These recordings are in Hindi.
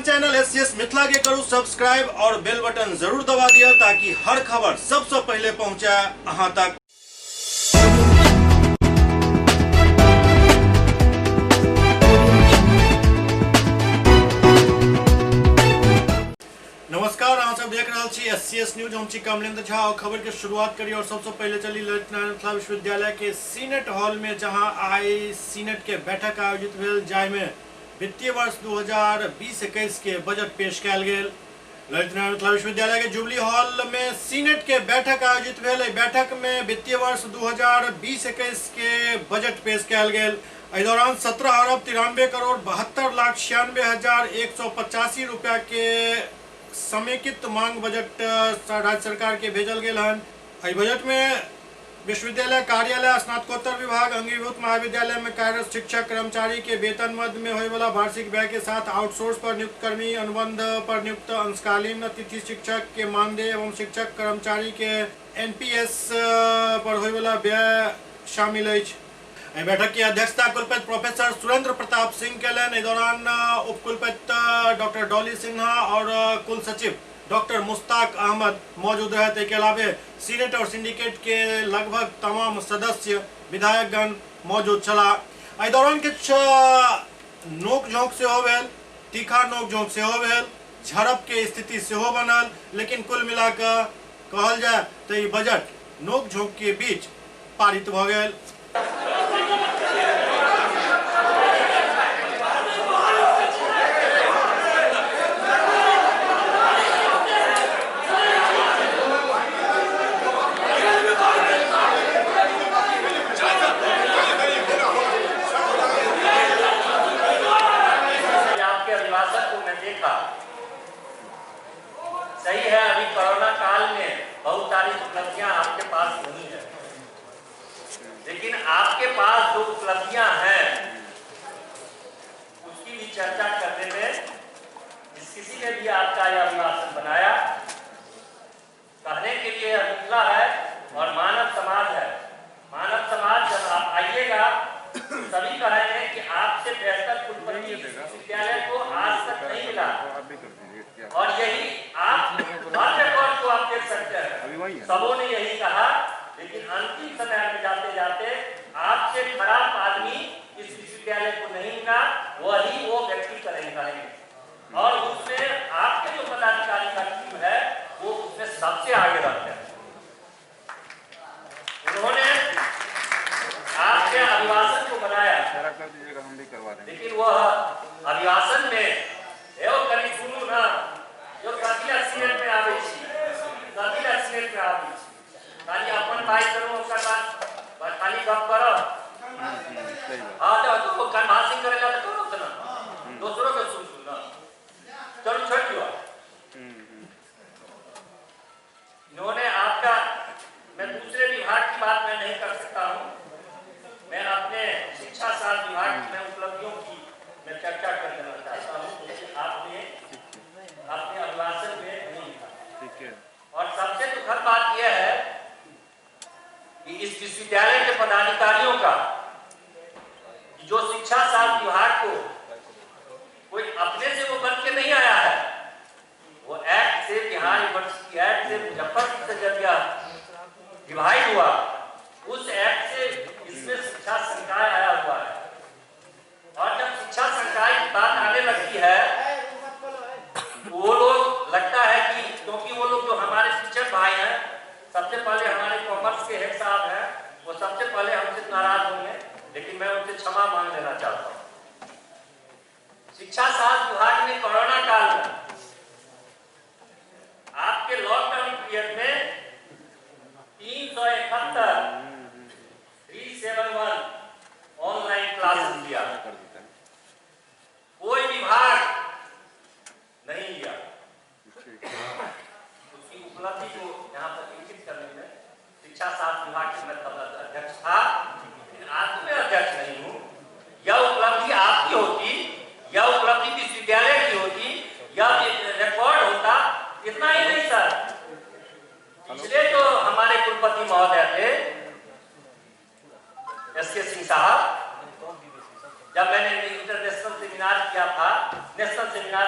अपन चैनल एससीएस मिथिला के करू सब्सक्राइब और बेल बटन जरूर दबा दिया ताकि हर खबर सबसे पहले पहुंचे अहां तक। नमस्कार, अहाँ सब देख रहा छी एससीएस न्यूज। हम छी कमलेंद्र झा और खबर के शुरुआत करी और सबसे पहले चली ललित नारायण मिथिला विश्वविद्यालय के सीनेट हॉल में, जहां आई सीनेट के बैठक आयोजित भेल, जाहिमे वित्तीय वर्ष 2020-21 के बजट पेश कयल गेल। ललित नारायण मिथिला विश्वविद्यालय के जुबली हॉल में सीनेट के बैठक आयोजित भेल। बैठक में वित्तीय वर्ष 2020-21 के बजट पेश कयल गेल। एहि दौरान 17,93,92,96,185 रुपया के समेकित मांग बजट राज्य सरकार के भेजल गेल हन। एहि बजट में विश्वविद्यालय कार्यालय, स्नातकोत्तर विभाग, अंगीभूत महाविद्यालय में कार्यरत शिक्षक कर्मचारी के वेतन मद में होने वाला वार्षिक व्यय के साथ आउटसोर्स पर नियुक्त कर्मी, अनुबंध पर नियुक्त अंशकालीन अतिथि शिक्षक के मानदेय एवं शिक्षक कर्मचारी के एनपीएस पर होने वाला व्यय शामिल है। बैठक की अध्यक्षता कुलपति प्रोफेसर सुरेंद्र प्रताप सिंह केलन। इस दौरान उप कुलपति डॉक्टर डॉली सिन्हा और कुल सचिव डॉक्टर मुश्ताक अहमद मौजूद रहे। के अलावे सीनेट और सिंडिकेट के लगभग तमाम सदस्य विधायकगण मौजूद छला। इस दौरान किछ नोक झोंक से हो भेल, तीखा नोक झोंक से हो भेल, झड़प के स्थिति से हो बनल, लेकिन कुल मिलाकर कहल जाए तो ये बजट नोक झोंक के बीच पारित भ गेल। सही है, अभी कोरोना काल में बहुत सारी उपलब्धियां आपके पास नहीं है, लेकिन आपके पास जो उपलब्धियां हैं उसकी भी चर्चा करने में जिस किसी ने भी आपका यह अभिभाषण बनाया, कहने के लिए मिथिला है और मानव समाज है। मानव समाज जब आप आइएगा सभी कहेंगे कि आपसे बेहतर कुलपति विश्वविद्यालय को आज तक नहीं मिला, और यही आप रिकॉर्ड को आप देख सकते हैं, सबों ने यही कहा। लेकिन अंतिम समय में जाते जाते आपसे खराब आदमी इस विश्वविद्यालय को नहीं मिला, वही वो व्यक्ति करेंगे। और उसमें आपके जो पदाधिकारी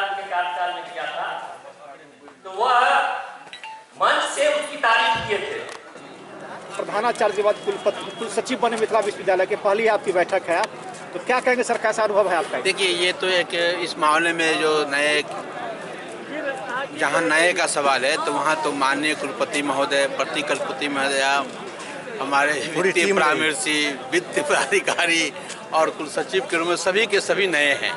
विकास उनके कार्यकाल में किया था, तो वह मंच से उसकी तारीफ किए थे। प्रधानाचार्य के बाद कुल सचिव बने मिथिला विश्वविद्यालय के, पहली आपकी बैठक है, तो क्या कहेंगे सर, कैसा अनुभव है आपका? देखिए, ये तो एक इस मामले में जो नए, जहाँ नए का सवाल है तो वहाँ तो माननीय कुलपति महोदय, प्रतिकुलपति महोदय, हमारे वित्तीय परामर्शी, वित्त प्राधिकारी और कुल सचिव के रूप में सभी के सभी नए हैं।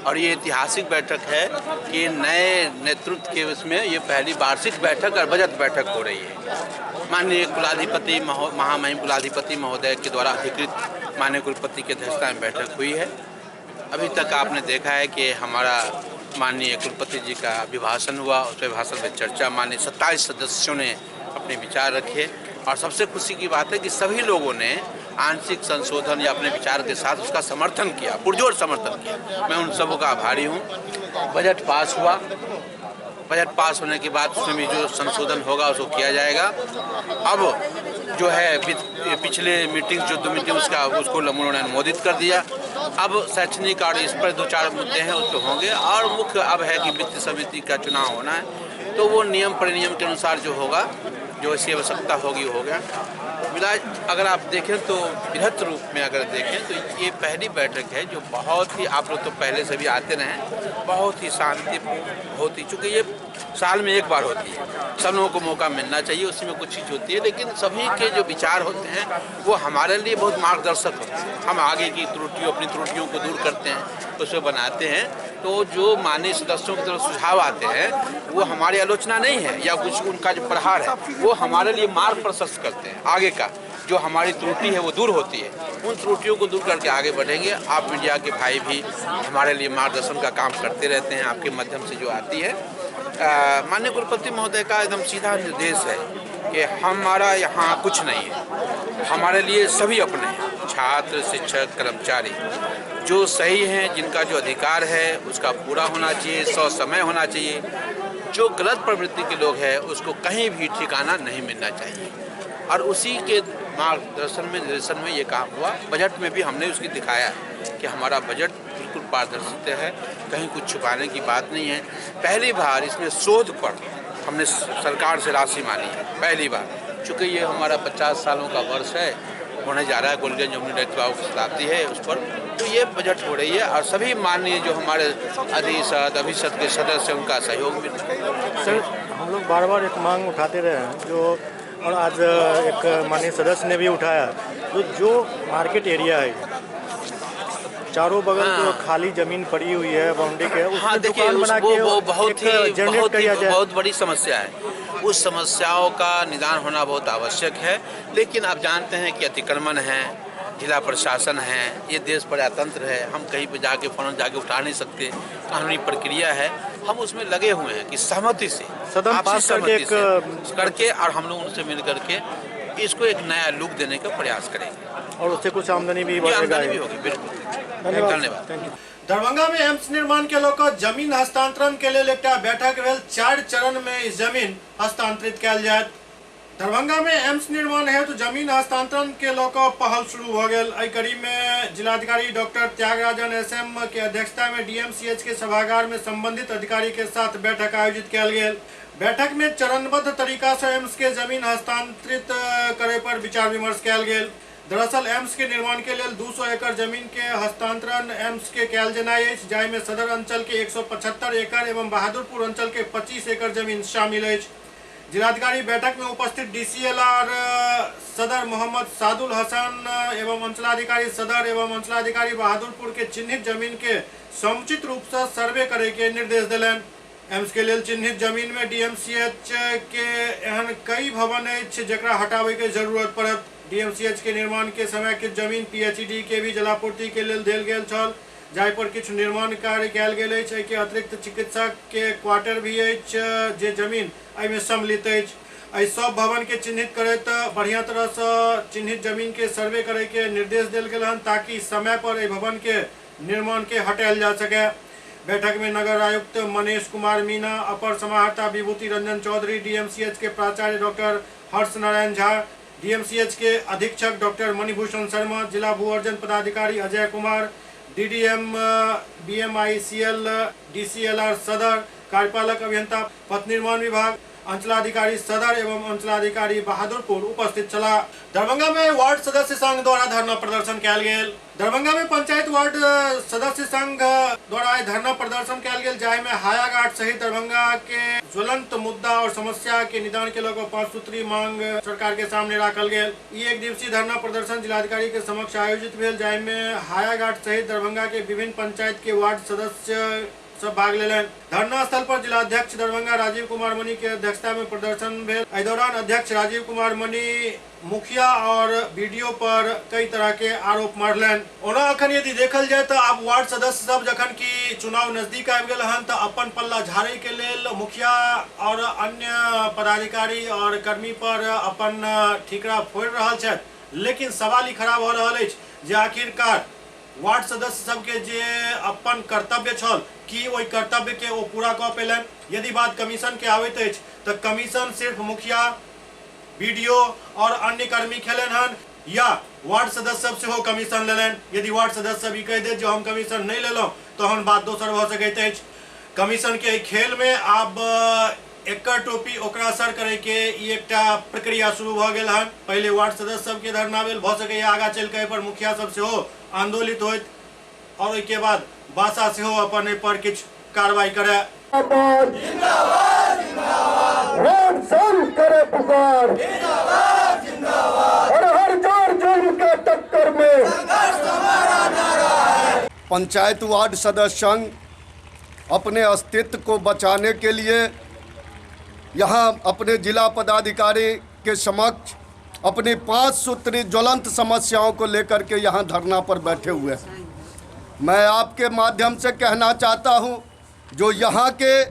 और ये ऐतिहासिक बैठक है कि नए नेतृत्व के उसमें ये पहली वार्षिक बैठक और बजट बैठक हो रही है। माननीय कुलाधिपति महामहिम कुलाधिपति महोदय के द्वारा अधिकृत माननीय कुलपति की अध्यक्षता में बैठक हुई है। अभी तक आपने देखा है कि हमारा माननीय कुलपति जी का अभिभाषण हुआ, उस अभिभाषण में चर्चा, माननीय 27 सदस्यों ने अपने विचार रखे और सबसे खुशी की बात है कि सभी लोगों ने आंशिक संशोधन या अपने विचार के साथ उसका समर्थन किया, पुरजोर समर्थन किया। मैं उन सबों का आभारी हूँ। बजट पास हुआ, बजट पास होने के बाद उसमें भी जो संशोधन होगा उसको किया जाएगा। अब जो है पिछले मीटिंग जो 2 मीटिंग उसको उन्होंने अनुमोदित कर दिया। अब शैक्षणिक और इस पर 2-4 मुद्दे हैं उस पर होंगे और मुख्य अब है कि वित्त समिति का चुनाव होना है, तो वो नियम परिनियम के अनुसार जो होगा, जो इसकी आवश्यकता होगी हो गया। मिलाज अगर आप देखें तो बृहत रूप में अगर देखें तो ये पहली बैठक है जो बहुत ही, आप लोग तो पहले से भी आते रहे, बहुत ही शांतिपूर्ण, बहुत ही, चूँकि ये साल में एक बार होती है, सब लोगों को मौका मिलना चाहिए, उसी में कुछ चीज़ होती है, लेकिन सभी के जो विचार होते हैं वो हमारे लिए बहुत मार्गदर्शक होते हैं। हम आगे की त्रुटियों, अपनी त्रुटियों को दूर करते हैं, उसको बनाते हैं। तो जो माननीय सदस्यों की तरफ सुझाव आते हैं वो हमारी आलोचना नहीं है या कुछ उनका जो प्रहार है, वो हमारे लिए मार्ग प्रशस्त करते हैं। आगे का जो हमारी त्रुटि है वो दूर होती है, उन त्रुटियों को दूर करके आगे बढ़ेंगे। आप मीडिया के भाई भी हमारे लिए मार्गदर्शन का काम करते रहते हैं, आपके माध्यम से जो आती है। माननीय कुलपति महोदय का एकदम सीधा निर्देश है कि हमारा यहाँ कुछ नहीं है, हमारे लिए सभी अपने हैं, छात्र, शिक्षक, कर्मचारी जो सही हैं, जिनका जो अधिकार है उसका पूरा होना चाहिए, समय होना चाहिए। जो गलत प्रवृत्ति के लोग हैं उसको कहीं भी ठिकाना नहीं मिलना चाहिए। और उसी के मार्गदर्शन में, निर्देशन में ये काम हुआ। बजट में भी हमने उसकी दिखाया कि हमारा बजट बिल्कुल पारदर्शिता है, कहीं कुछ छुपाने की बात नहीं है। पहली बार इसमें शोध पर हमने सरकार से राशि मांगी है, पहली बार, चूँकि ये हमारा 50 सालों का वर्ष है, होने जा रहा है, गोल्डन जुबली की शताब्दी है उस पर, तो ये बजट हो रही है और सभी माननीय जो हमारे अभिषद के सदस्य उनका सहयोग मिल रहा है। सर, हम लोग बार बार एक मांग उठाते रहे हैं जो, और आज एक माननीय सदस्य ने भी उठाया, जो मार्केट एरिया है चारों बगल जो खाली जमीन पड़ी हुई है बाउंड्री के, उसमें दुकान बना के वो बहुत बड़ी समस्या है। उस समस्याओं का निदान होना बहुत आवश्यक है। लेकिन आप जानते हैं कि अतिक्रमण है, जिला प्रशासन है, ये देश प्रजातंत्र है, हम कहीं पे जाके फौरन जाके उठा नहीं सकते, कानूनी प्रक्रिया है। हम उसमें लगे हुए हैं कि सहमति से, सदन पास करके और हम लोग उनसे मिल करके इसको एक नया लुक देने का प्रयास करेंगे और उससे कुछ आमदनी भी होगी। बिल्कुल, धन्यवाद। दरभंगा में एम्स निर्माण के लोग जमीन हस्तांतरण के लिए एक बैठक भेल, 4 चरण में इस जमीन हस्तांतरित कयल जायत। दरभंगा में एम्स निर्माण है तो जमीन हस्तांतरण के लोग पहल शुरू हो गए। एहि कड़ी में जिलाधिकारी डॉक्टर त्यागराजन एसएम के अध्यक्षता में डीएमसीएच के सभागार में संबंधित अधिकारी के साथ बैठक आयोजित कयल गेल। बैठक में चरणबद्ध तरीका से एम्स के जमीन हस्तांतरित करे पर विचार विमर्श कयल गेल। दरअसल एम्स के निर्माण के लिए 200 एकड़ जमीन के हस्तांतरण एम्स के कयल जेनाइ अछि, जाहि में सदर अंचल के 175 एकड़ एवं बहादुरपुर अंचल के 25 एकड़ जमीन शामिल अछि। जिलाधिकारी बैठक में उपस्थित डीसीएलआर सदर मोहम्मद सादुल हसन एवं अंचलाधिकारी सदर एवं अंचलाधिकारी बहादुरपुर के चिन्हित जमीन के समुचित रूप से सर्वे करे के निर्देश दिलन। एम्स के लिए चिन्हित जमीन में डीएमसीएच के एहन कई भवन अछि जकरा हटावे के जरूरत पड़त। डीएमसीएच के निर्माण के समय के जमीन पीएचईडी के भी जलापूर्ति के लिए देल गेल छल, जाहि पर किछु निर्माण कार्य कयल गेल अछि। एहि के अतिरिक्त चिकित्सक के क्वार्टर भी अछि जे जमीन एहिमे सम्मिलित अछि। एहि सब भवन के चिन्हित करैत बढ़िया तरह से चिन्हित जमीन के सर्वे करे के निर्देश देल गेल हन, ताकि समय पर एहि भवन के निर्माण के हटायल जा सके। बैठक में नगर आयुक्त मनीष कुमार मीना, अपर समाहर्ता विभूति रंजन चौधरी, डीएमसीएच के प्राचार्य डॉक्टर हर्ष नारायण झा, डीएमसीएच के अधीक्षक डॉक्टर मणिभूषण शर्मा, जिला भू अर्जन पदाधिकारी Ajay Kumar, DDM, BMICL, DCLR सदर, कार्यपालक अभियंता पथ निर्माण विभाग, अंचलाधिकारी सदर एवं अंचलाधिकारी बहादुरपुर उपस्थित छला। दरभंगा में वार्ड सदस्य संघ द्वारा धरना प्रदर्शन कयल गेल। दरभंगा में पंचायत वार्ड सदस्य संघ द्वारा धरना प्रदर्शन कयल गेल, जाहि में हायाघाट सहित दरभंगा के ज्वलंत मुद्दा और समस्या के निदान के लेकर 5 सूत्री मांग सरकार के सामने रखल गेल। ई 1 दिवसीय धरना प्रदर्शन जिलाधिकारी के समक्ष आयोजित भेल, जाहि में हायाघाट सहित दरभंगा के विभिन्न पंचायत के वार्ड सदस्य सब भाग लेलन। धरना स्थल पर जिलाध्यक्ष दरभंगा राजीव कुमार मणि के अध्यक्षता में प्रदर्शन भेल। एहि दौरान अध्यक्ष राजीव कुमार मणि मुखिया और बीडीओ पर कई तरह के आरोप मारलन। ओना अखन यदि देखल जाए तो अब वार्ड सदस्य सब जखन की चुनाव नजदीक आबि गेल हन तो अपन पल्ला झाड़े के लेल मुखिया और अन्य पदाधिकारी और कर्मी पर अपन ठीकरा फोड़ रहल छथि। लेकिन सवाल ई खड़ा भ रहल अछि जे आखिरकार वार्ड सदस्य सबके जे अपन कर्तव्य छल कि ओहि कर्तव्य के ओ पूरा कऽ पेलन। यदि बात कमीशन के आबैत अछि तो कमीशन सिर्फ मुखिया, बीडीओ और अन्य कर्मी खेलन हन या वार्ड सदस्य सब सेहो कमीशन लेलन। यदि वार्ड सदस्य सब ई कहि देत जे हम कमीशन नहीं लेलहुँ तहन बात दोसर भऽ सकैत अछि। कमीशन के खेल में आब एकर टोपी ओकरा सर करे के ई एकटा प्रक्रिया शुरू भऽ गेल हन। पहले वार्ड सदस्य सब के धरना भेल, भऽ सकैया आगाँ चलि कऽ पर मुखिया सब सेहो आंदोलित होइत और ओहिके बाद बासा सेहो अपन एहि पर किछु कार्रवाई करे। पंचायत वार्ड सदस्य संघ अपने अस्तित्व को बचाने के लिए यहाँ अपने जिला पदाधिकारी के समक्ष अपनी 5 सूत्री ज्वलंत समस्याओं को लेकर के यहाँ धरना पर बैठे हुए हैं। मैं आपके माध्यम से कहना चाहता हूँ, जो यहाँ के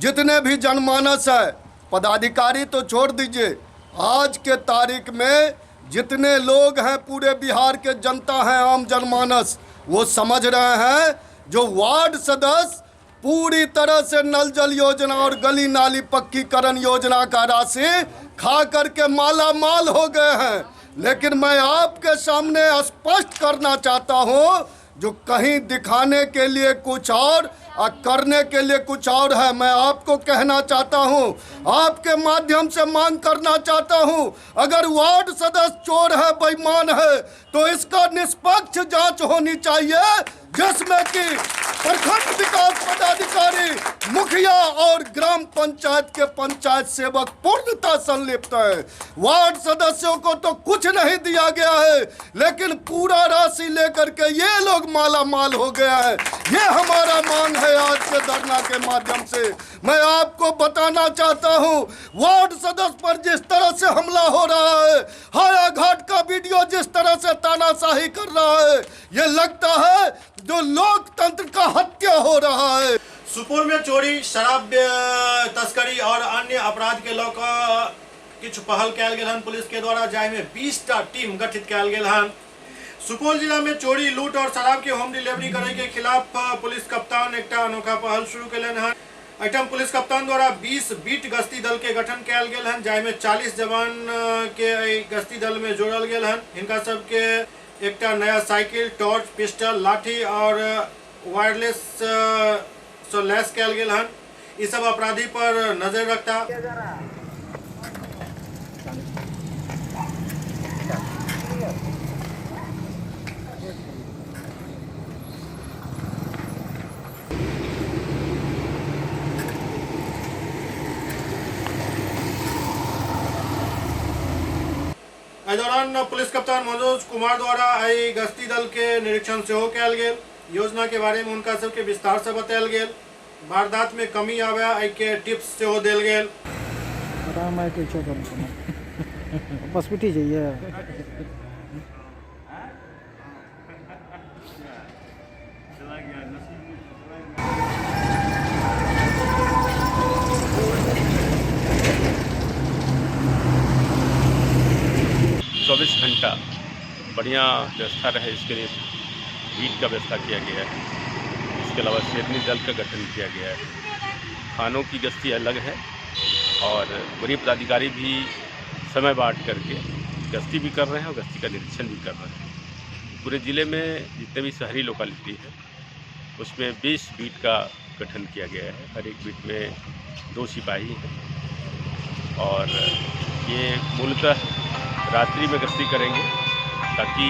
जितने भी जनमानस है, पदाधिकारी तो छोड़ दीजिए, आज के तारीख में जितने लोग हैं पूरे बिहार के जनता हैं, आम जनमानस, वो समझ रहे हैं जो वार्ड सदस्य पूरी तरह से नल जल योजना और गली नाली पक्कीकरण योजना का राशि खा करके माला माल हो गए हैं। लेकिन मैं आपके सामने स्पष्ट करना चाहता हूं, जो कहीं दिखाने के लिए कुछ और करने के लिए कुछ और है। मैं आपको कहना चाहता हूं, आपके माध्यम से मांग करना चाहता हूं, अगर वार्ड सदस्य चोर है, बेईमान है, तो इसका निष्पक्ष जांच होनी चाहिए, जिसमें कि प्रखंड विकास पदाधिकारी, मुखिया और ग्राम पंचायत के पंचायत सेवक पूर्णतः संलिप्त है। वार्ड सदस्यों को तो कुछ नहीं दिया गया है, लेकिन पूरा राशि लेकर के ये लोग माला माल हो गया है। ये हमारा मांग है आज के धरना के माध्यम से। मैं आपको बताना चाहता हूँ, वार्ड सदस्य पर जिस तरह से हमला हो रहा है, हायाघाट का वीडियो जिस तरह से तानाशाही कर रहा है, ये लगता है जो लोकतंत्र का हत्या हो रहा है। सुपौल में चोरी, शराब तस्करी और अन्य अपराध के लऽ कऽ किछु पहल कयल गेल हन पुलिस के द्वारा, जाहि में 20टा टीम गठित कयल गेल हन। सुपौल जिला में चोरी, लूट और शराब के होम डिलीवरी करे के खिलाफ पुलिस कप्तान एक अनोखा पहल शुरू कयलनि हन। एहिठाम पुलिस कप्तान द्वारा 20 बीट गश्ती दल के गठन कयल गेल हन, जाहि में 40 जवान के गश्ती दल में जोड़ल गेल हन। हिनका सबके एकटा नया साइकिल, टॉर्च, पिस्टल, लाठी और वायरलेस से लैस कयल गेल हन। ई सब अपराधी पर नजर रखता। एहि दौरान पुलिस कप्तान मनोज कुमार द्वारा एहि गश्ती दल के निरीक्षण सेहो कयल गेल। योजना के बारे में उनका सबके विस्तार से बतायल गेल। वारदात में कमी आवे एहि के टिप्स सेहो देल गेल। हॉस्पिटल जाइए 24 घंटा बढ़िया व्यवस्था रहे, इसके लिए बीट का व्यवस्था किया गया है। इसके अलावा शेरनी दल का गठन किया गया है। थानों की गश्ती अलग है और वरीय पदाधिकारी भी समय बांट करके गश्ती भी कर रहे हैं और गश्ती का निरीक्षण भी कर रहे हैं। पूरे ज़िले में जितने भी शहरी लोकेलिटी है उसमें 20 बीट का गठन किया गया है। हर एक बीट में 2 सिपाही हैं और ये मूलतः रात्रि में गश्ती करेंगे ताकि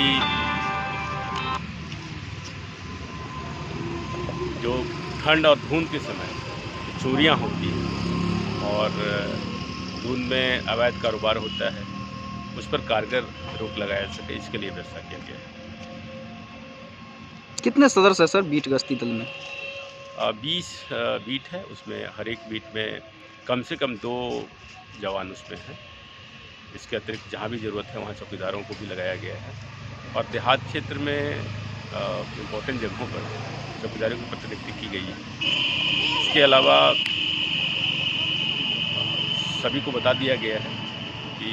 जो ठंड और धुंध के समय चोरियां होती हैं और धुंध में अवैध कारोबार होता है उस पर कारगर रोक लगाया जा सके, इसके लिए व्यवस्था किया गया है। कितने सदस्य है सर बीट गश्ती दल में? 20 बीट है, उसमें हर एक बीट में कम से कम 2 जवान उसमें हैं। इसके अतिरिक्त जहाँ भी ज़रूरत है वहाँ चौकीदारों को भी लगाया गया है और देहात क्षेत्र में इम्पोर्टेंट जगहों पर चौकीदारों की प्रतिनियुक्ति की गई है। इसके अलावा सभी को बता दिया गया है कि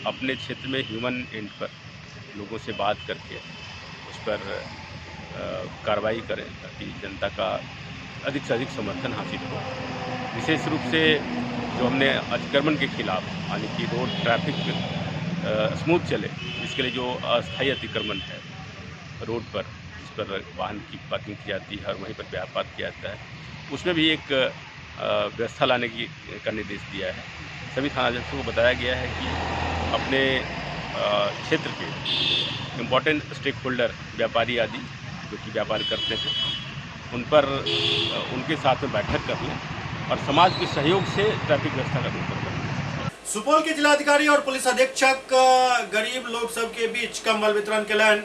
अपने क्षेत्र में ह्यूमन एंड पर लोगों से बात करके उस पर कार्रवाई करें ताकि जनता का अधिक से अधिक समर्थन हासिल हो। विशेष रूप से जो हमने अतिक्रमण के खिलाफ यानी कि रोड ट्रैफिक स्मूथ चले इसके लिए जो अस्थायी अतिक्रमण है रोड पर जिस पर वाहन की पार्किंग की जाती है और वहीं पर व्यापार किया जाता है उसमें भी एक व्यवस्था लाने का निर्देश दिया है। सभी थानाध्यक्षों को बताया गया है कि अपने क्षेत्र के इम्पोर्टेंट स्टेक होल्डर व्यापारी आदि जो कि व्यापार करते हैं उन पर उनके साथ में बैठक कर लें और समाज के सहयोग से ट्रैफिक व्यवस्था का नियंत्रण करें। सुपौल के जिलाधिकारी और पुलिस अधीक्षक गरीब लोग सब के बीच कंबल वितरण कलन।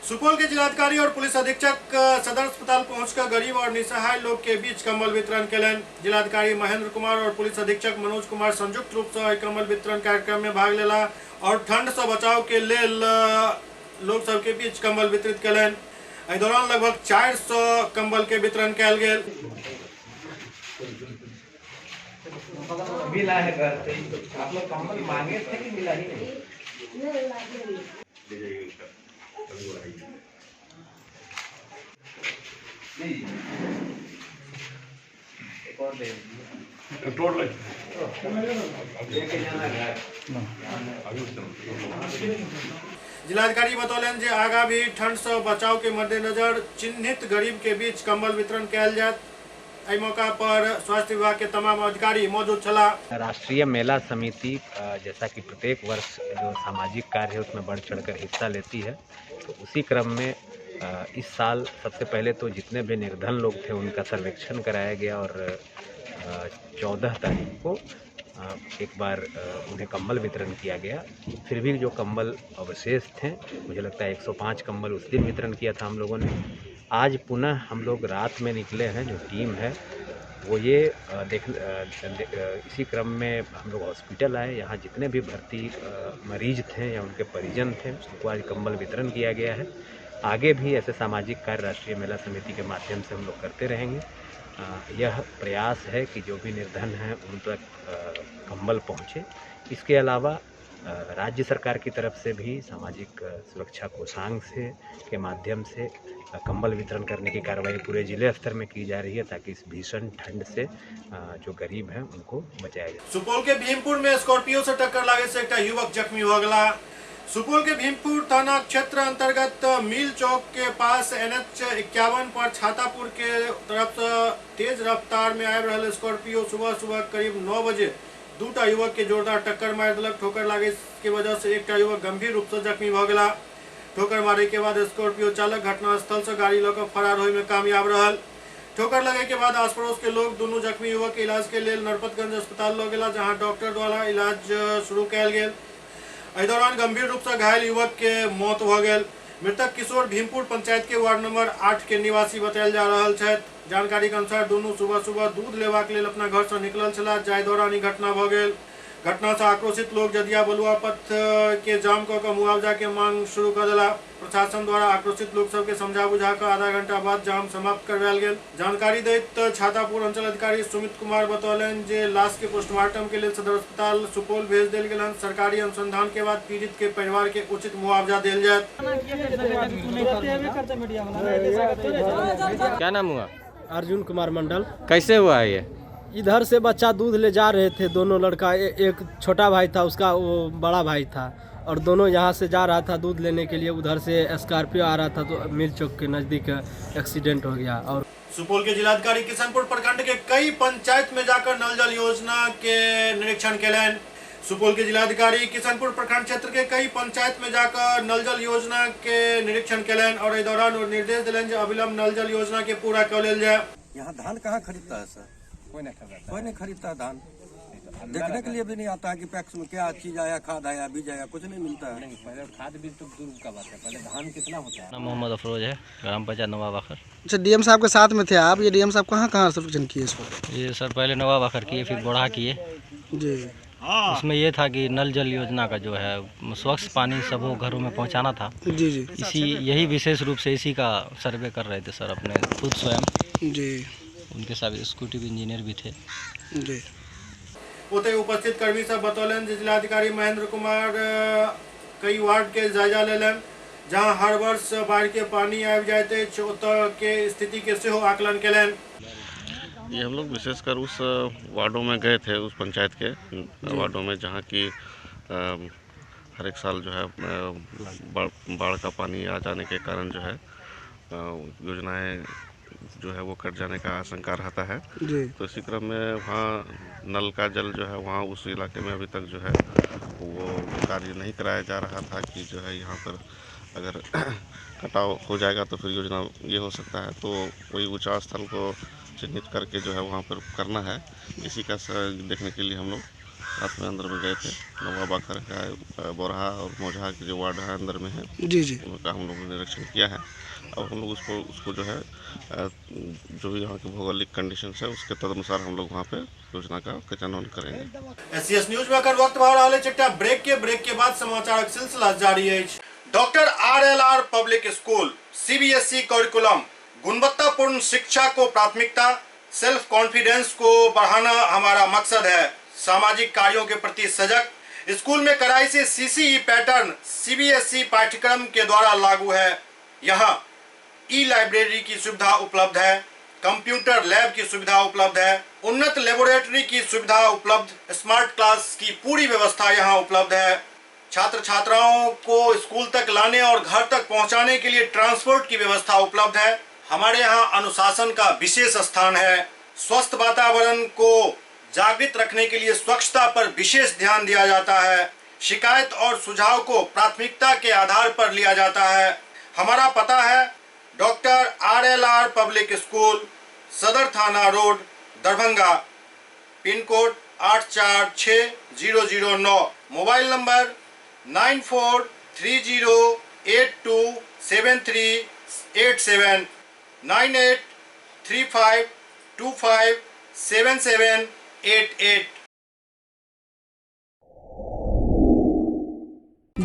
सुपौल के जिलाधिकारी और पुलिस अधीक्षक सदर अस्पताल पहुंचकर गरीब और निसहाय लोग के बीच कंबल वितरण कलन। जिलाधिकारी महेंद्र कुमार और पुलिस अधीक्षक मनोज कुमार संयुक्त रूप से कंबल वितरण कार्यक्रम में भाग लेला और ठंड से बचाव के लिए लोग सब के बीच कंबल वितरित कलन। एहि दौरान लगभग 400 कंबल के वितरण कयल गेल। मिला है घर पे आप लोग कंबल मांगे थे कि मिला ही नहीं? एक और दे लेके जाना घर। जिलाधिकारी बतौलन जे आगा भी ठंड से बचाव के मद्देनजर चिन्हित गरीब के बीच कंबल वितरण कयल जायत। एहि मौका पर स्वास्थ्य विभाग के तमाम अधिकारी मौजूद छला। राष्ट्रीय मेला समिति जैसा कि प्रत्येक वर्ष जो सामाजिक कार्य है उसमें बढ़ चढ़कर हिस्सा लेती है, तो उसी क्रम में इस साल सबसे पहले तो जितने भी निर्धन लोग थे उनका सर्वेक्षण कराया गया और 14 तारीख को एक बार उन्हें कंबल वितरण किया गया। फिर भी जो कंबल अवशेष थे, मुझे लगता है 105 कंबल उस दिन वितरण किया था हम लोगों ने। आज पुनः हम लोग रात में निकले हैं, जो टीम है वो ये इसी क्रम में हम लोग हॉस्पिटल आए। यहाँ जितने भी भर्ती मरीज थे या उनके परिजन थे उनको आज कंबल वितरण किया गया है। आगे भी ऐसे सामाजिक कार्य राष्ट्रीय मेला समिति के माध्यम से हम लोग करते रहेंगे। यह प्रयास है कि जो भी निर्धन हैं उन तक कंबल पहुँचे। इसके अलावा राज्य सरकार की तरफ से भी सामाजिक सुरक्षा कोषांग से के माध्यम से कंबल वितरण करने की कार्रवाई पूरे जिले स्तर में की जा रही है ताकि इस भीषण ठंड से जो गरीब हैं उनको बचाया जाए। सुपौल के भीमपुर में स्कॉर्पियो से टक्कर लागे से एक युवक जख्मी हो गया। सुपौल के भीमपुर थाना क्षेत्र अंतर्गत मिल चौक के पास NH 51 पर छातापुर के तरफ से तेज रफ्तार में आबि रहल स्कॉर्पियो सुबह करीब 9 बजे 2 युवक के जोरदार टक्कर मार दिलक। ठोकर लागे के वजह से एक युवक गंभीर रूप से जख्मी हो गया। ठोकर मारे के बाद स्कॉर्पियो चालक घटनास्थल से गाड़ी लेकर फरार होने में कामयाब रहल। ठोकर लगे के बाद आस पड़ोस के लोग दोनों जख्मी युवक के इलाज के लिए नरपतगंज अस्पताल ले गेला, जहां डॉक्टर द्वारा इलाज शुरू कयल गेल। एहि दौरान गंभीर रूप से घायल युवक के मौत हो गई। मृतक किशोर भीमपुर पंचायत के वार्ड नंबर 8 के निवासी बतायल जा रहा है। जानकारी के अनुसार दोनों सुबह दूध लेवाक लेल अपना घर से निकलल छला, जाहि दौरान ई घटना भ गेल। घटना से आक्रोशित लोग जदिया बलुआ पथ के जाम कऽ मुआवजा के मांग शुरू कर दिला। प्रशासन द्वारा आक्रोशित लोग सबके समझा बुझा कर आधा घंटा बाद जाम समाप्त करवायल गेल। जानकारी दैत छातापुर अंचल अधिकारी सुमित कुमार बतौलन जे लाश के पोस्टमार्टम के लिए सदर अस्पताल सुपौल भेज देल गेल। सरकारी अनुसंधान के बाद पीड़ित के परिवार के उचित मुआवजा देल जायत। क्या नाम हुआ? अर्जुन कुमार मंडल। कैसे हुआ है ये? इधर से बच्चा दूध ले जा रहे थे, दोनों लड़का, एक छोटा भाई था उसका, वो बड़ा भाई था। और दोनों यहाँ से जा रहा था दूध लेने के लिए, उधर से स्कॉर्पियो आ रहा था तो मिल चौक के नज़दीक एक्सीडेंट हो गया। और सुपौल के जिलाधिकारी किशनपुर प्रखंड के कई पंचायत में जाकर नल जल योजना के निरीक्षण केलन। सुपौल के जिलाधिकारी किशनपुर प्रखंड क्षेत्र के कई पंचायत में जाकर नल जल योजना के निरीक्षण केलन और इस दौरान निर्देश दिलन अविलंब नल जल योजना के पूरा कर लेल जाए। यहाँ धान कहाँ खरीदता है सर? कोई नहीं खरीदता धान। देखने के लिए भी नहीं आता है कि पैक्स में क्या चीज आया, खाद आया, बीज आया, कुछ नहीं मिलता है। नहीं, पहले खाद बीज तो दूर का बात है, पहले धान कितना होता है। मोहम्मद अफरोज है, ग्राम पंचायत नवाब आखर। अच्छा, डीएम साहब के साथ में थे आप, ये डीएम साहब कहाँ कहाँ सर्वेक्षण किए इसको? ये सर पहले नवाब आखर किए, फिर बोढ़ा किए जी। उसमें ये था कि नल जल योजना का जो है स्वच्छ पानी सबों घरों में पहुंचाना था। जी जी। यही विशेष रूप से इसी का सर्वे कर रहे थे सर अपने खुद स्वयं जी। उनके साथ एक्जीक्यूटिव इंजीनियर भी थे जी। ओते उपस्थित कर्मी सब बतौलन जिलाधिकारी महेंद्र कुमार कई वार्ड के जायजा लेलन जहां हर वर्ष बाढ़ के पानी आबि जाते के स्थिति के सेहो आकलन केलन। ये हम लोग विशेषकर उस वार्डों में गए थे, उस पंचायत के वार्डों में जहाँ की हर एक साल जो है बाढ़ का पानी आ जाने के कारण जो है योजनाएं जो है वो कट जाने का आशंका रहता है। तो इसी क्रम में वहाँ नल का जल जो है वहाँ उस इलाके में अभी तक जो है वो कार्य नहीं कराया जा रहा था कि जो है यहाँ पर अगर कटाव हो जाएगा तो फिर योजना ये हो सकता है। तो कोई ऊंचा स्थल को चिन्हित करके जो है वहाँ पर करना है, इसी का देखने के लिए हम लोग रात में अंदर में गए थे। नवाब आखर का बोरहा और मोजहा के जो वार्ड है अंदर में है जी जी, उनका हम लोगों ने निरीक्षण किया है। और हम लोग उसको जो है जो भी यहाँ की भौगोलिक कंडीशन है उसके तदनुसार हम लोग वहाँ पे योजना का क्रियान्वयन करेंगे। एससीएस न्यूज में अगर वक्त भा रहा है चट्टा ब्रेक के बाद समाचार सिलसिला जारी है। Doctor RLR public school CBSE curriculum गुणवत्तापूर्ण शिक्षा को प्राथमिकता, सेल्फ कॉन्फिडेंस को बढ़ाना हमारा मकसद है। सामाजिक कार्यों के प्रति सजग, स्कूल में कड़ाई से CCE पैटर्न CBSE पाठ्यक्रम के द्वारा लागू है। यहाँ ई-लाइब्रेरी की सुविधा उपलब्ध है, कंप्यूटर लैब की सुविधा उपलब्ध है, उन्नत लेबोरेटरी की सुविधा उपलब्ध, स्मार्ट क्लास की पूरी व्यवस्था यहाँ उपलब्ध है। छात्र छात्राओं को स्कूल तक लाने और घर तक पहुँचाने के लिए ट्रांसपोर्ट की व्यवस्था उपलब्ध है। हमारे यहाँ अनुशासन का विशेष स्थान है। स्वस्थ वातावरण को जागृत रखने के लिए स्वच्छता पर विशेष ध्यान दिया जाता है। शिकायत और सुझाव को प्राथमिकता के आधार पर लिया जाता है। हमारा पता है डॉक्टर RLR पब्लिक स्कूल, सदर थाना road, Darbhanga, pin code 846009, mobile number 9430827387, 9835257788।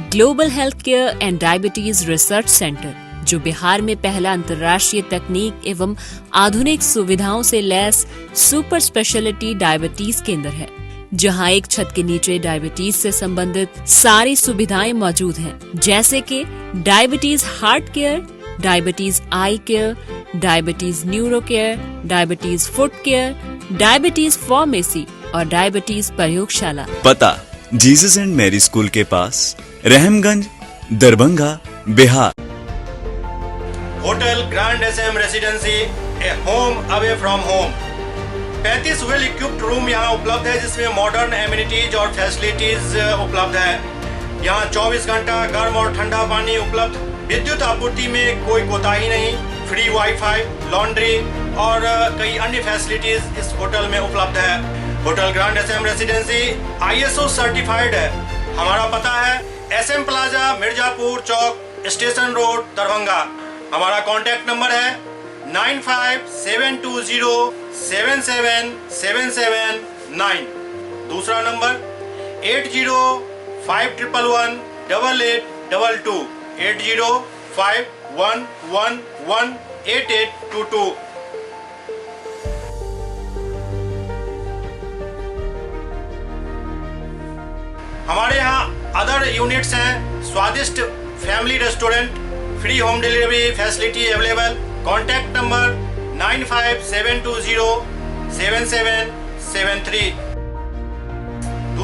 Global health care and diabetes research centre, जो बिहार में पहला अंतर्राष्ट्रीय तकनीक एवं आधुनिक सुविधाओं से लैस सुपर स्पेशलिटी डायबिटीज केंद्र है, जहां एक छत के नीचे डायबिटीज से संबंधित सारी सुविधाएं मौजूद हैं, जैसे कि diabetes heart care, diabetes eye care, diabetes neuro care, diabetes foot care, diabetes pharmacy और डायबिटीज प्रयोगशाला। पता जीसस एंड मैरी स्कूल के पास, Rahamganj, Darbhanga, Bihar. Hotel grand SM residency, a home away from home. 35 well equipped room यहाँ उपलब्ध है, जिसमें मॉडर्न एमिनिटीज और फैसिलिटीज उपलब्ध है। यहाँ 24 घंटा गर्म और ठंडा पानी उपलब्ध, विद्युत आपूर्ति में कोई कोताही नहीं, फ्री वाईफाई, लॉन्ड्री और कई अन्य फैसिलिटीज इस होटल में उपलब्ध है। Hotel grand SM residency ISO certified है। हमारा पता है SM plaza, Mirzapur Chowk, station road, Darbhanga. हमारा कॉन्टैक्ट नंबर है 9572077779। दूसरा नंबर 8051118822, 8051118822। हमारे यहाँ अदर यूनिट्स हैं, स्वादिष्ट family restaurant, free home delivery facility available. Contact number 9572077773।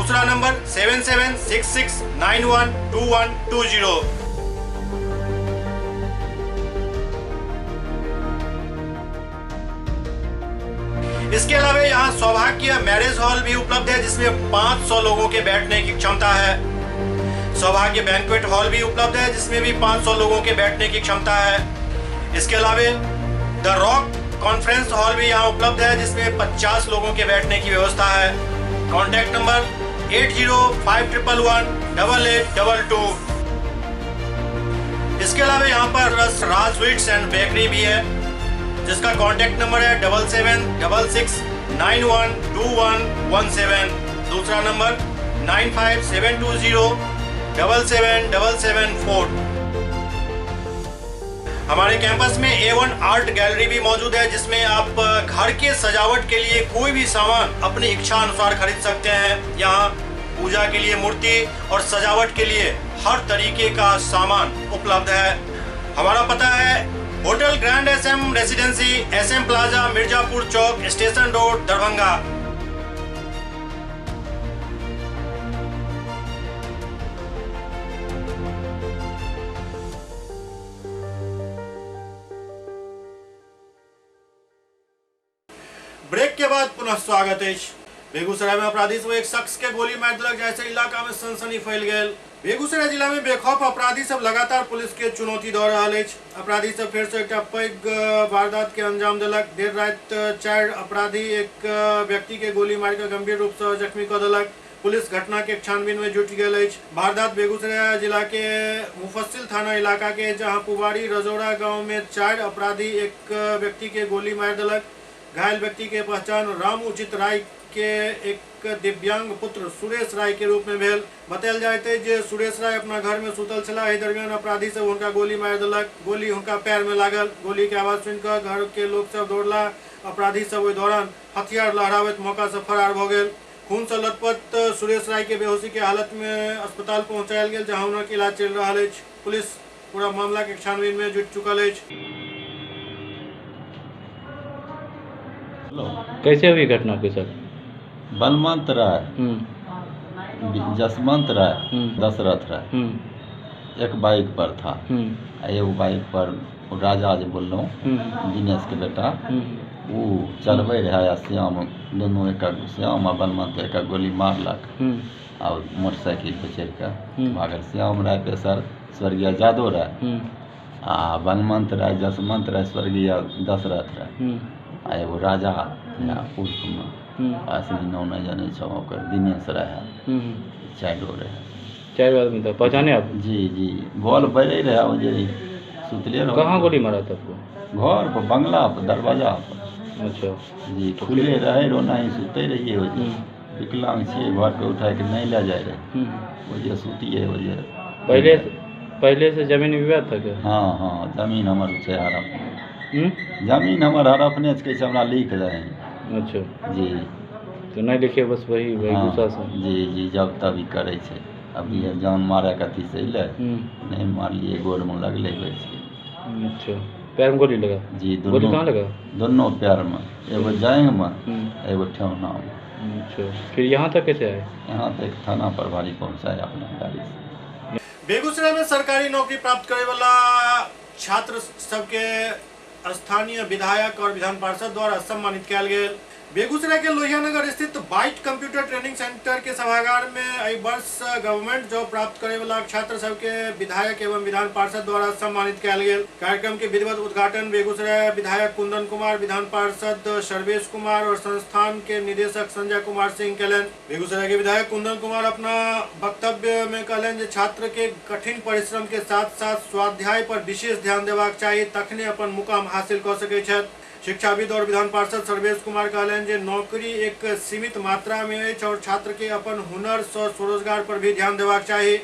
दूसरा नंबर 7766912120। इसके अलावा यहाँ सौभाग्य मैरिज हॉल भी उपलब्ध है जिसमें 500 लोगों के बैठने की क्षमता है। सौभाग्य बैंक्वेट हॉल भी उपलब्ध है जिसमें भी 500 लोगों के बैठने की क्षमता है। इसके अलावा द रॉक कॉन्फ्रेंस हॉल भी यहाँ उपलब्ध है जिसमें 50 लोगों के बैठने की व्यवस्था है। Contact number 8051118822। इसके अलावा यहाँ पर राज स्वीट्स एंड बेकरी भी है जिसका कॉन्टैक्ट नंबर है 7766912117। दूसरा नंबर 9572077774। हमारे कैंपस में A1 आर्ट गैलरी भी मौजूद है जिसमें आप घर के सजावट के लिए कोई भी सामान अपनी इच्छा अनुसार खरीद सकते हैं। यहाँ पूजा के लिए मूर्ति और सजावट के लिए हर तरीके का सामान उपलब्ध है। हमारा पता है hotel grand SM residency, SM plaza, Mirzapur Chowk, station road, Darbhanga. Break के बाद पुनः स्वागत है। बेगूसराय में अपराधी सब एक शख्स के गोली मार दिलक जैसे इलाका में सनसनी फैल गए। बेगूसराय जिला में बेखौफ अपराधी सब लगातार पुलिस के चुनौती दऽ रहल अछि। अपराधी सब फिर से एक पैघ वारदात के अंजाम दिलक। देर रात 4 अपराधी एक व्यक्ति के गोली मार के गंभीर रूप से जख्मी कऽ देलक। पुलिस घटना के छानबीन में जुट गेल अछि। वारदात बेगूसराय जिला के मुफस्सिल थाना इलाका के जहां पुवारी रजौड़ा गांव में 4 अपराधी एक व्यक्ति के गोली मार दिलक। घायल व्यक्ति के पहचान राम उचित राय के एक दिव्यांग पुत्र सुरेश राय के रूप में भेल। बतायल जाते जे सुरेश राय अपना घर में सुतल छला। एहि दरमियान अपराधी सब उनका गोली मार दिलक। गोली उनका पैर में लागल। गोली के आवाज सुनकर घर के लोग सब दौड़ला। अपराधी सब ओहि दौरान हथियार लहराबैत मौका से फरार भ गेल। खून से लथपथ सुरेश राय के बेहोशी के हालत में अस्पताल पहुंचायल गेल जहां उनका इलाज चल रहा है। पुलिस पूरा मामला के छानबीन में जुट चुकल है। कैसे हुई घटना के सर? बलवंत राय, जसवंत राय, दशरथ राय एक बाइक पर था। एगो बाइक पर राजा जो बोल रहा हूँ दिनेश के बेटा वो चलबे रहा। श्याम दोनों एक श्याम और बलवंत एक गोली मारलक और मोटरसाइकिल पे चढ़ कर भागल। श्याम राय पे सर स्वर्गीय जादव राय आ बलवंत राय, जसवंत राय स्वर्गीय दशरथ राय आ एगो राजा उर्फ में असली नाम नहीं जाने ओकर दिनेश रहे। 4 रहे। 4 आदमी था। पहचाने आप? जी जी बॉल बजे रहे जे सुतले रहे। कहाँ गोली मारा था आपको? घर पर, बंगला पर, दरवाजा पर। अच्छा जी खुले रहे रोना ही सुते रहिए। विकलांग छे घर पे उठा के नहीं ले जाए रहे वजह सुतिए वजह। पहले से जमीन विवाद था क्या? हाँ हाँ जमीन हमार छे हड़प। जमीन हमार हड़पने से हमरा लिख रहे हैं। अच्छा जी तो नहीं लिखे बस वही गुस्सा से। जी जी जब तभी करे छे। अभी जान मारे कथी से ले नहीं मारलिए गोर में लगले वैसे। अच्छा पैर में गोली लगा? जी गोली कहाँ लगा? दोनों पैर में, एगो जांघ में एगो ठेहुना में। अच्छा फिर यहाँ तक कैसे आए? यहाँ तक थाना प्रभारी पहुँचाए अपने गाड़ी से। बेगूसराय में सरकारी नौकरी प्राप्त करे वाला छात्र सबके स्थानीय विधायक और विधान पार्षद द्वारा सम्मानित किया गया। बेगूसराय के लोहियानगर स्थित बाइट कंप्यूटर ट्रेनिंग सेंटर के सभागार में एहि वर्ष गवर्नमेंट जॉब प्राप्त करे वाला छात्र सबके विधायक एवं विधान पार्षद द्वारा सम्मानित किया गया। कार्यक्रम के विधिवत उद्घाटन बेगूसराय विधायक कुंदन कुमार, विधान पार्षद सर्वेश कुमार और संस्थान के निदेशक संजय कुमार सिंह कलन। बेगूसराय के विधायक कुंदन कुमार अपना वक्तव्य में कहलन छात्र के कठिन परिश्रम के साथ साथ स्वाध्याय पर विशेष ध्यान देबाक चाहिए, तखने अपन मुकाम हासिल कर सकै छथि। शिक्षाविद और विधान पार्षद सर्वेश कुमार कहलन जे नौकरी एक सीमित मात्रा में है और छात्र के अपन हुनर से स्वरोजगार पर भी ध्यान देबाक चाहिए।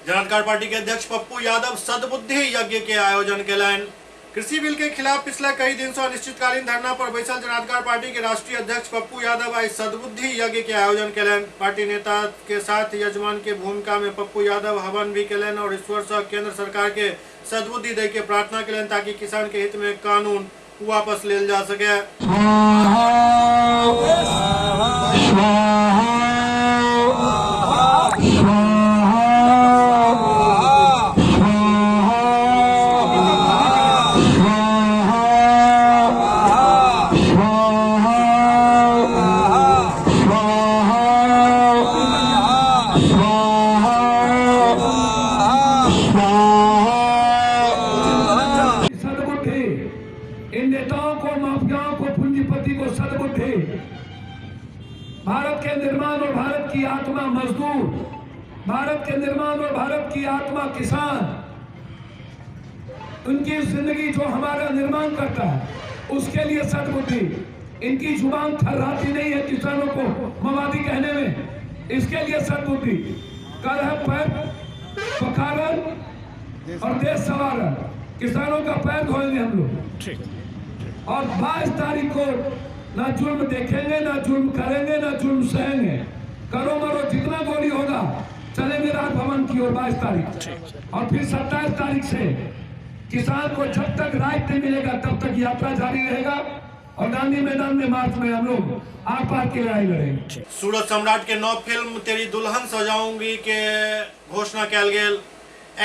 जन अधिकार पार्टी के अध्यक्ष पप्पू यादव सद्बुद्धि यज्ञ के आयोजन कलन। कृषि बिल के खिलाफ पिछला कई दिन से अनिश्चितकालीन धरना पर बैसल जन अधिकार पार्टी के राष्ट्रीय अध्यक्ष पप्पू यादव आज सद्बुद्धि यज्ञ के आयोजन कलन। पार्टी नेता के साथ यजमान के भूमिका में पप्पू यादव हवन भी कलन और ईश्वर से केंद्र सरकार के सद्बुद्धि दे के प्रार्थना कलन ताकि किसान के हित में कानून वापस लेल जा सके। भारत के निर्माण और भारत की आत्मा मजदूर, भारत के निर्माण और भारत की आत्मा किसान, उनकी जिंदगी जो हमारा निर्माण करता है उसके लिए सद्बुद्धि। इनकी जुबान थर्राती नहीं है किसानों को मवादी कहने में, इसके लिए सद्बुद्धि। कल है पैर पखारन और देश सवारन, किसानों का पैर धोएंगे हम लोग। और 22 तारीख को ना जुल्म देखेंगे, ना जुल्म करेंगे, ना जुल्म सहेंगे। करो मरो जितना गोली होगा चलेंगे राजभवन की ओर 22 तारीख। और फिर 27 तारीख से किसान को जब तक राइट नहीं मिलेगा तब तक यात्रा जारी रहेगा और गांधी मैदान में मार्च में हम लोग आर पार की लड़ाई लड़ेंगे। सूरज सम्राट के नव फिल्म तेरी दुल्हन सजाऊंगी के घोषणा कल गेल।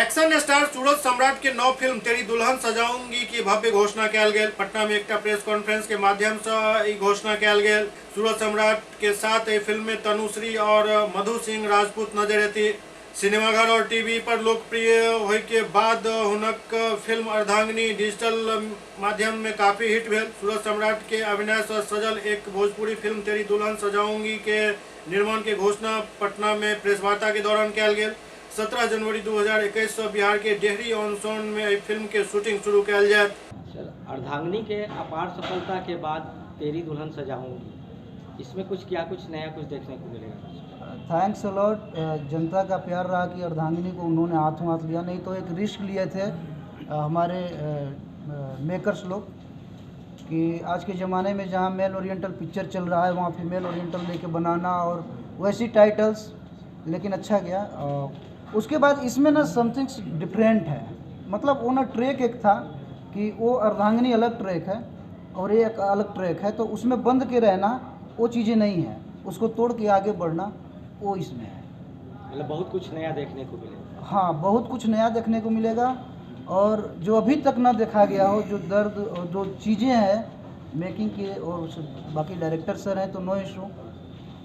एक्शन स्टार सूरज सम्राट के नव फिल्म तेरी दुल्हन सजाऊंगी की भव्य घोषणा कल गेल। पटना में एक प्रेस कॉन्फ्रेंस के माध्यम से घोषणा कल गेल। सूरज सम्राट के साथ ये फिल्म में तनुश्री और मधु सिंह राजपूत नजर अती। सिनेमाघर और टीवी पर लोकप्रिय होय के बाद हुनक फिल्म अर्धांगिनी डिजिटल माध्यम में काफी हिट भेल। सूरज सम्राट के अभिनय से सजल एक भोजपुरी फिल्म तेरी दुल्हन सजाऊंगी के निर्माण के घोषणा पटना में प्रेस वार्ता के दौरान कल गेल। 17 जनवरी 2021 से बिहार के डेहरी ऑन सोन में फिल्म के शूटिंग शुरू कल जाए। अर्धांगिनी के अपार सफलता के बाद तेरी दुल्हन सजाऊंगी, इसमें कुछ क्या कुछ नया कुछ देखने को मिलेगा? Thanks a lot. जनता का प्यार रहा कि अर्धांगिनी को उन्होंने हाथ लिया, नहीं तो एक रिस्क लिए थे हमारे मेकर्स लोग कि आज के ज़माने में जहाँ मेल ओरिएंटल पिक्चर चल रहा है वहाँ फीमेल ओरिएंटल लेके बनाना और वैसी टाइटल्स, लेकिन अच्छा गया। उसके बाद इसमें ना समथिंग डिफरेंट है, मतलब वो ना ट्रैक एक था कि वो अर्धांगिनी अलग ट्रैक है और ये एक अलग ट्रैक है, तो उसमें बंद के रहना वो चीज़ें नहीं है, उसको तोड़ के आगे बढ़ना वो इसमें है। मतलब बहुत कुछ नया देखने को मिलेगा। हाँ, बहुत कुछ नया देखने को मिलेगा और जो अभी तक ना देखा गया हो, जो दर्द और जो चीज़ें हैं मेकिंग की और बाकी डायरेक्टर सर हैं तो नो इशू।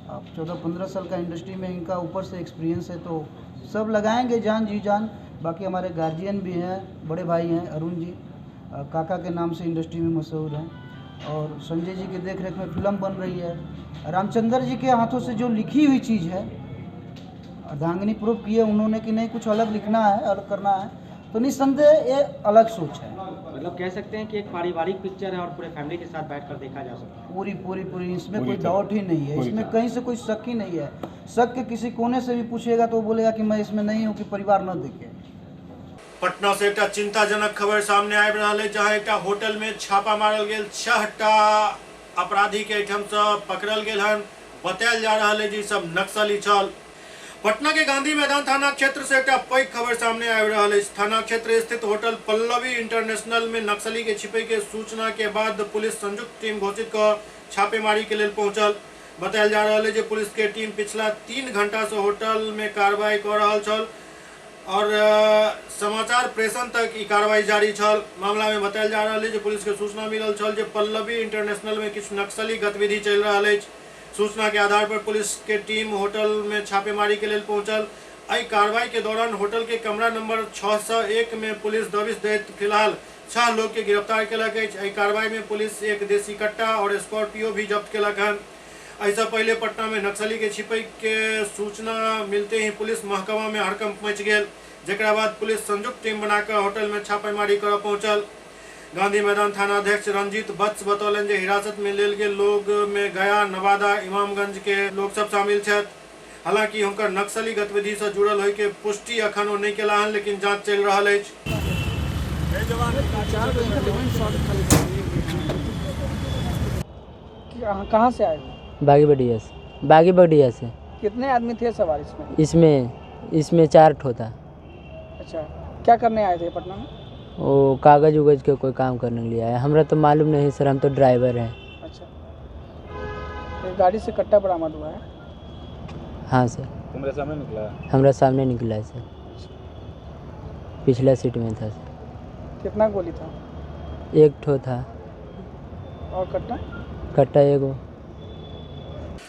अब 14-15 साल का इंडस्ट्री में इनका ऊपर से एक्सपीरियंस है तो सब लगाएंगे जान जी जान। बाकी हमारे गार्जियन भी हैं, बड़े भाई हैं अरुण जी, काका के नाम से इंडस्ट्री में मशहूर हैं और संजय जी के देख रेख में फिल्म बन रही है। रामचंद्र जी के हाथों से जो लिखी हुई चीज़ है अर्धांगिनी प्रूव किए उन्होंने कि नहीं कुछ अलग लिखना है, अलग करना है, तो निस्संदेह ये अलग सोच है। मतलब कह सकते हैं कि एक पारिवारिक पिक्चर है और पूरे फैमिली के साथ बैठकर देखा जा सकता है। पूरी इसमें कोई डाउट ही नहीं है, इसमें कहीं से कोई शक ही नहीं है। शक के किसी कोने से भी पूछेगा तो वो बोलेगा कि मैं इसमें नहीं हूँ कि परिवार न देखे। पटना से एक चिंताजनक खबर सामने आबि रहल है, जहां एक होटल में छापा मारल गेल। 6 अपराधी के एठम से पकड़ल गेल हन। बतायल जा रहा है जी सब नक्सली छल। पटना के गांधी मैदान थाना क्षेत्र से एक पैघ खबर सामने आबि रहल है। थाना क्षेत्र स्थित होटल पल्लवी इंटरनेशनल में नक्सली के छिपे के सूचना के बाद पुलिस संयुक्त टीम घोषित कर छापेमारी के लिए पहुंचल। बतायल जा रहा है कि पुलिस के टीम पिछला 3 घंटा से होटल में कार्रवाई कर रहा छल और समाचार प्रेषण तक ई कार्रवाई जारी छल। मामला में बतायल जा रहा है कि पुलिस के सूचना मिलल छल जे पल्लवी इंटरनेशनल में किछु नक्सली गतिविधि चल रहा है। सूचना के आधार पर पुलिस के टीम होटल में छापेमारी के लिए पहुंचल। एहि कार्रवाई के दौरान होटल के कमरा नंबर 601 में पुलिस दबिश दैत फिलहाल 6 लोग के गिरफ्तार कलक। एहि कार्रवाई में पुलिस एक देसी कट्टा और स्कॉर्पियो भी जब्त कलक हन। ऐसा पहले पटना में नक्सली के छिपे के सूचना मिलते ही पुलिस महकमा में हड़कंप मच गया, जेकरा बाद पुलिस संयुक्त टीम बनाकर होटल में छापेमारी कर पहुंचल। गांधी मैदान थाना अध्यक्ष रंजीत वत्स बतौलन जे हिरासत में लेल गेल लोग में गया, नवादा, इमामगंज के लोग सब शामिल छथि। हालांकि हुनकर नक्सली गतिविधि से जुड़ल होय के पुष्टि अखन नहीं केला हन, लेकिन जांच चल रहा है। कहाँ से आए? बागी बडिया से। कितने आदमी थे सवार इसमें? इसमें 4 ठो था। अच्छा, क्या करने आए थे पटना में? वो कागज उगज के कोई काम करने के लिए आया। हमरा तो मालूम नहीं सर, हम तो ड्राइवर हैं। अच्छा, तो गाड़ी से कट्टा बरामद हुआ है? हाँ सर। तुम्हारे सामने निकला? हमरा सामने निकला है सर, पिछला सीट में था सर। कितना गोली था? 1 ठो था। और कट्टा? कट्टा एगो।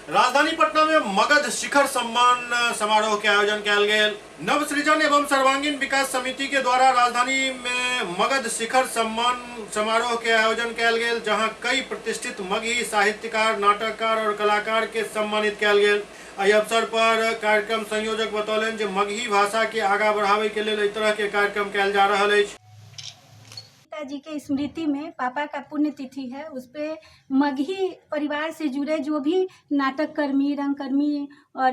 राजधानी पटना में मगध शिखर सम्मान समारोह के आयोजन किया गया। नव सृजन एवं सर्वांगीण विकास समिति के द्वारा राजधानी में मगध शिखर सम्मान समारोह के आयोजन किया गया, जहां कई प्रतिष्ठित मगही साहित्यकार, नाटककार और कलाकार के सम्मानित किया गया। एहि अवसर पर कार्यक्रम संयोजक बतौलन जे मगही भाषा के आगा बढ़ावे के लिए इस तरह के कार्यक्रम किया जा रहा है। पिताजी के स्मृति में पापा का पुण्यतिथि है, उस पे मगही परिवार से जुड़े जो भी नाटक कर्मी, रंगकर्मी और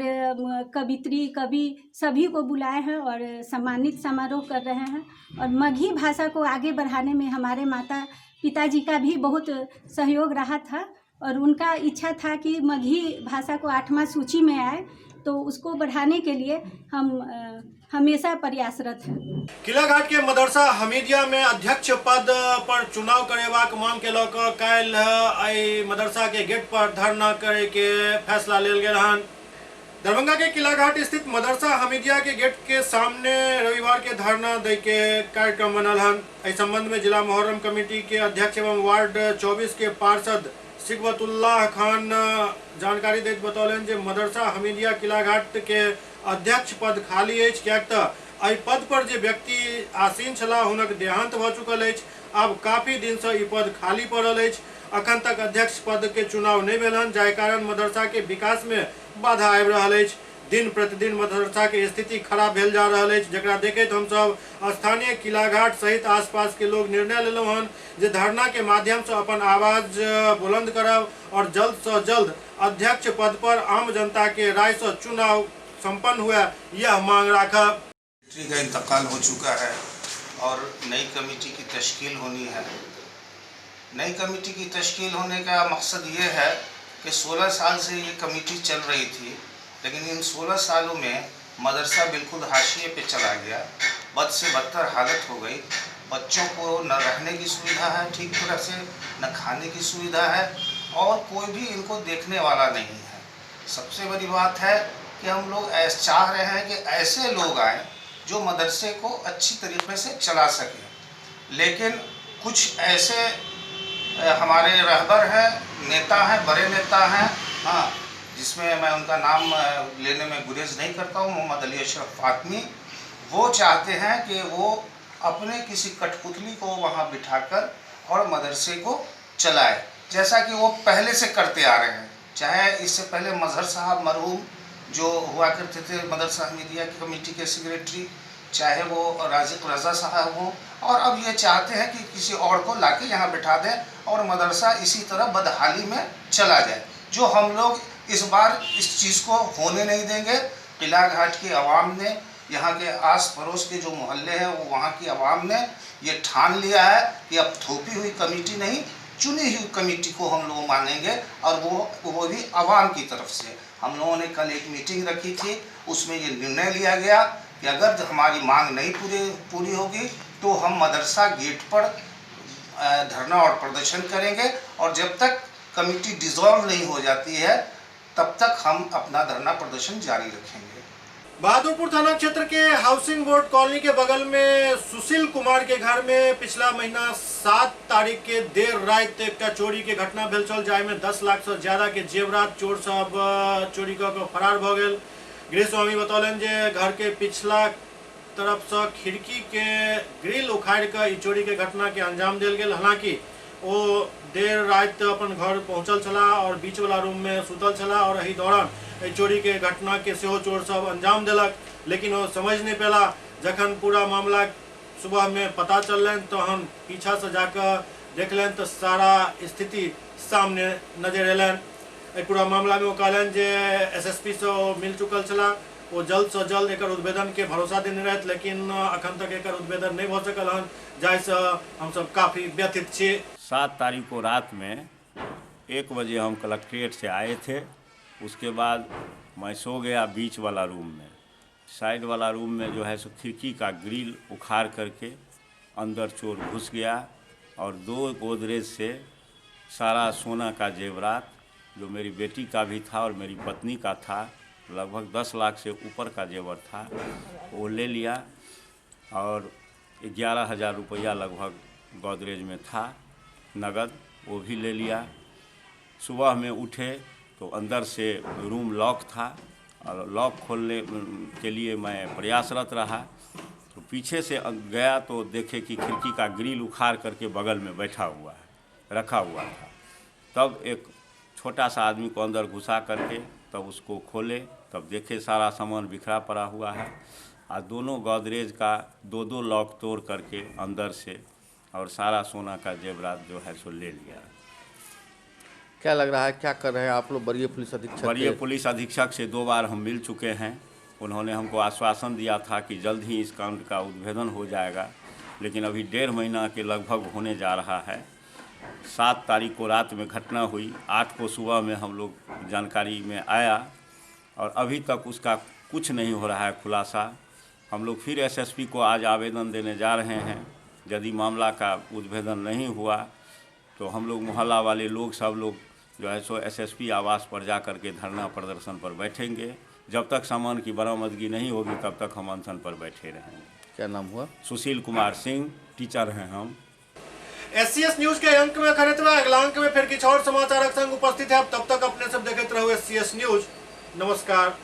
कवित्री, कवि सभी को बुलाए हैं और सम्मानित समारोह कर रहे हैं। और मगही भाषा को आगे बढ़ाने में हमारे माता पिताजी का भी बहुत सहयोग रहा था और उनका इच्छा था कि मगही भाषा को 8वां सूची में आए, तो उसको बढ़ाने के लिए हम हमेशा प्रयासरत हैं। किलाघाट के मदरसा हमीदिया में अध्यक्ष पद पर चुनाव करेबाक मांग के लऽ कऽ काल्हि मदरसा के गेट पर धरना करे के फैसला लेल गेल हन। दरभंगा के किलाघाट स्थित मदरसा हमीदिया के गेट के सामने रविवार के धरना दे के कार्यक्रम बनल हन। इस संबंध में जिला मुहर्रम कमेटी के अध्यक्ष एवं वार्ड 24 के पार्षद सिकवतुल्लाह खान जानकारी देत बतौलन जे मदरसा हमीदिया किलाघाट के अध्यक्ष पद खाली अछि, कियाक तऽ एहि पद पर जे व्यक्ति आसीन छलाह हुनक देहांत भऽ चुकल अछि। आब काफी दिन से ई पद खाली पड़ल अछि। अखन तक अध्यक्ष पद के चुनाव नहीं भेल हन, जाहि कारण मदरसा के विकास में बाधा आबि रहल अछि। दिन प्रतिदिन मदरसा के स्थिति खराब भेल जा रहल अछि, जकरा देखैत हम सब स्थानीय किलाघाट सहित आसपास के लोग निर्णय लेलहुँ हन जे धरना के माध्यम से अपन आवाज बुलंद करब और जल्द से जल्द अध्यक्ष पद पर आम जनता के राय से चुनाव संपन्न हुआ, यह मांग रखा। सेक्रेटरी का इंतकाल हो चुका है और नई कमेटी की तश्कील होनी है। नई कमेटी की तश्कील होने का मकसद ये है कि 16 साल से ये कमेटी चल रही थी, लेकिन इन 16 सालों में मदरसा बिल्कुल हाशिए पे चला गया। बद से बदतर हालत हो गई। बच्चों को न रहने की सुविधा है ठीक तरह से, न खाने की सुविधा है और कोई भी इनको देखने वाला नहीं है। सबसे बड़ी बात है कि हम लोग चाह रहे हैं कि ऐसे लोग आए जो मदरसे को अच्छी तरीके से चला सकें, लेकिन कुछ ऐसे हमारे रहबर हैं, नेता हैं, बड़े नेता हैं, हाँ, जिसमें मैं उनका नाम लेने में गुरेज नहीं करता हूँ, मोहम्मद अली अशरफ फातमी, वो चाहते हैं कि वो अपने किसी कठपुतली को वहाँ बिठाकर और मदरसे को चलाए, जैसा कि वो पहले से करते आ रहे हैं। चाहे इससे पहले मजहर साहब मरहूम जो हुआ करते थे मदरसा हमीदिया की कमेटी के सेक्रेटरी, चाहे वो राजिक रज़ा साहब हों, और अब ये चाहते हैं कि किसी और को लाके यहाँ बिठा दें और मदरसा इसी तरह बदहाली में चला जाए, जो हम लोग इस बार इस चीज़ को होने नहीं देंगे। किलाघाट की आवाम ने, यहाँ के आस पड़ोस के जो मोहल्ले हैं वो वहाँ की आवाम ने ये ठान लिया है कि अब थोपी हुई कमेटी नहीं, चुनी हुई कमेटी को हम लोग मानेंगे, और वो भी आवाम की तरफ से। हम लोगों ने कल एक मीटिंग रखी थी, उसमें ये निर्णय लिया गया कि अगर हमारी मांग नहीं पूरी होगी तो हम मदरसा गेट पर धरना और प्रदर्शन करेंगे, और जब तक कमेटी डिसॉल्व नहीं हो जाती है तब तक हम अपना धरना प्रदर्शन जारी रखेंगे। बहादुरपुर थाना क्षेत्र के हाउसिंग बोर्ड कॉलोनी के बगल में सुशील कुमार के घर में पिछला महीना 7 तारीख के देर रात एक चोरी के घटना भेल छल, जाहिमे 10 लाख से ज्यादा के जेवरात चोर सब चोरी कऽ के फरार भ गेल। गृहस्वामी बतौलन जे घर के पिछला तरफ से खिड़की के ग्रिल उखाड़ के ई चोरी के घटना के अंजाम देल गेल। हालांकि वो देर रात अपन घर पहुंचल छला और बीच वाला रूम में सुतल छला और एहि दौरान चोरी के घटना के सेहो चोर सब अंजाम देलक, लेकिन वो समझ नहीं पेला। जखन पूरा मामला सुबह में पता चलन तो हम पीछा से जाकर देखलन तो सारा स्थिति सामने नजर एलन। पूरा मामला में वो कहलन जे एसएसपी से मिल चुकल छला, वो जल्द से जल्द एक उद्भेदन के भरोसा देने रहत, लेकिन अखन तक एक उद्भेदन नहीं हो सकल हन, जाहिसे हम सब काफ़ी व्यथित छी। 7 तारीख को रात में 1 बजे हम कलेक्ट्रेट से आए थे। उसके बाद मैं सो गया बीच वाला रूम में। साइड वाला रूम में जो है सो खिड़की का ग्रिल उखाड़ करके अंदर चोर घुस गया और 2 गोदरेज से सारा सोना का जेवरात, जो मेरी बेटी का भी था और मेरी पत्नी का था, लगभग 10 लाख से ऊपर का जेवर था, वो ले लिया और 11,000 रुपया लगभग गोदरेज में था नगद, वो भी ले लिया। सुबह में उठे तो अंदर से रूम लॉक था और लॉक खोलने के लिए मैं प्रयासरत रहा, तो पीछे से गया तो देखे कि खिड़की का ग्रिल उखाड़ करके बगल में बैठा हुआ है, रखा हुआ था। तब एक छोटा सा आदमी को अंदर घुसा करके तब उसको खोले, तब देखे सारा सामान बिखरा पड़ा हुआ है और दोनों गोदरेज का दो लॉक तोड़ करके अंदर से और सारा सोना का जेवरात जो है सो ले लिया। क्या लग रहा है, क्या कर रहे हैं आप लोग? वरीय पुलिस अधीक्षक से 2 बार हम मिल चुके हैं। उन्होंने हमको आश्वासन दिया था कि जल्द ही इस कांड का उद्भेदन हो जाएगा, लेकिन अभी 1.5 महीना के लगभग होने जा रहा है। 7 तारीख को रात में घटना हुई, 8 को सुबह में हम लोग जानकारी में आया और अभी तक उसका कुछ नहीं हो रहा है खुलासा। हम लोग फिर एसएसपी को आज आवेदन देने जा रहे हैं। यदि मामला का उद्भेदन नहीं हुआ तो हम लोग मोहल्ला वाले लोग सब लोग जो है सो एसएसपी आवास पर जा कर के धरना प्रदर्शन पर बैठेंगे। जब तक सामान की बरामदगी नहीं होगी तब तक हम अनशन पर बैठे रहेंगे। क्या नाम हुआ? सुशील कुमार सिंह, टीचर हैं हम। SCS न्यूज के अंक में खरीदवा अगला अंक में फिर कुछ और समाचार संग उपस्थित है। अब तब तक अपने सब देखते रहो SCS न्यूज। नमस्कार।